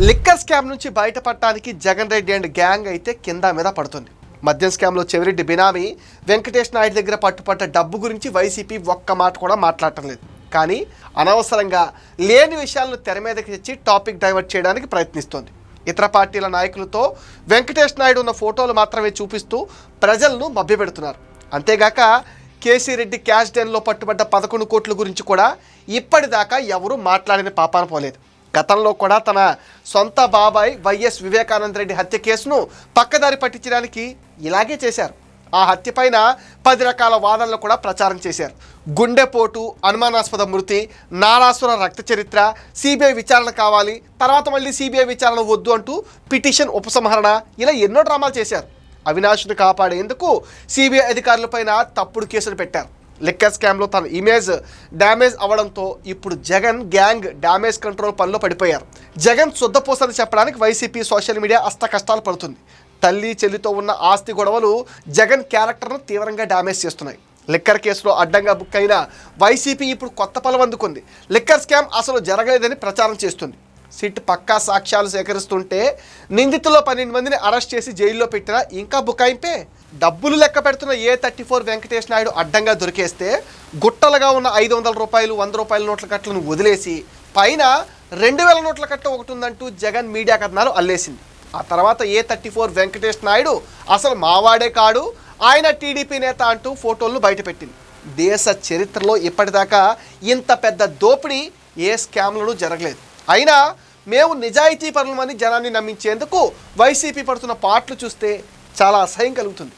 Liquor scam నుంచి బయటపడటానికి Jagan Reddy and gang అయితే కింద మీద పడుతుంది. మద్యం స్కామ్లో చెవిరెడ్డి బినామీ వెంకటేష్ నాయుడు దగ్గర పట్టుపడ్డ డబ్బు గురించి వైసీపీ ఒక్క మాట కూడా మాట్లాడటం లేదు. కానీ అనవసరంగా లేని విషయాలను తెర మీదకి తెచ్చి టాపిక్ డైవర్ట్ చేయడానికి ప్రయత్నిస్తోంది. ఇతర పార్టీల నాయకులతో వెంకటేష్ నాయుడు ఉన్న ఫోటోలు మాత్రమే చూపిస్తూ ప్రజలను మభ్యపెడుతున్నారు. అంతేగాక కేసీ రెడ్డి క్యాష్ డెన్లో పట్టుబడ్డ 11 కోట్ల గురించి కూడా ఇప్పటిదాకా ఎవరూ మాట్లాడిన పాపాన పోలేదు. గతంలో కూడా తన సొంత బాబాయ్ వైఎస్ వివేకానంద రెడ్డి హత్య కేసును పక్కదారి పట్టించడానికి ఇలాగే చేశారు. ఆ హత్య పైన 10 రకాల వాదనలు కూడా ప్రచారం చేశారు. గుండెపోటు, అనుమానాస్పద మృతి, నారాసుర రక్త చరిత్ర, సిబిఐ విచారణ కావాలి, తర్వాత మళ్ళీ సిబిఐ విచారణ వద్దు అంటూ పిటిషన్ ఉపసంహరణ, ఇలా ఎన్నో డ్రామాలు చేశారు. అవినాష్ను కాపాడేందుకు సిబిఐ అధికారులపైన తప్పుడు కేసులు పెట్టారు. లిక్కర్ స్కామ్లో తన ఇమేజ్ డ్యామేజ్ అవ్వడంతో ఇప్పుడు జగన్ గ్యాంగ్ డ్యామేజ్ కంట్రోల్ పనిలో పడిపోయారు. జగన్ శుద్ధపూసని చెప్పడానికి వైసీపీ సోషల్ మీడియా అష్ట కష్టాలు పడుతుంది. తల్లి చెల్లితో ఉన్న ఆస్తి గొడవలు జగన్ క్యారెక్టర్ను తీవ్రంగా డ్యామేజ్ చేస్తున్నాయి. లిక్కర్ కేసులో అడ్డంగా బుక్ అయిన వైసీపీ ఇప్పుడు కొత్త పలం అందుకుంది. లిక్కర్ స్కామ్ అసలు జరగలేదని ప్రచారం చేస్తుంది. సిట్ పక్కా సాక్ష్యాలు సేకరిస్తుంటే నిందితుల్లో 12 మందిని అరెస్ట్ చేసి జైల్లో పెట్టినా ఇంకా బుకాయింపే. డబ్బులు లెక్క పెడుతున్న A34 వెంకటేష్ నాయుడు అడ్డంగా దొరికేస్తే గుట్టలుగా ఉన్న 500 రూపాయలు 100 రూపాయల నోట్ల కట్టలను వదిలేసి పైన 2000 నోట్ల కట్ట ఒకటి ఉందంటూ జగన్ మీడియా కథనాలు అల్లేసింది. ఆ తర్వాత A34 వెంకటేష్ నాయుడు అసలు మావాడే కాడు, ఆయన టీడీపీ నేత అంటూ ఫోటోలను బయటపెట్టింది. దేశ చరిత్రలో ఇప్పటిదాకా ఇంత పెద్ద దోపిడీ ఏ స్కామ్లను జరగలేదు. అయినా మేము నిజాయితీ పరులమని జనాన్ని నమ్మించేందుకు వైసీపీ పడుతున్న పాటలు చూస్తే చాలా అసహ్యం కలుగుతుంది.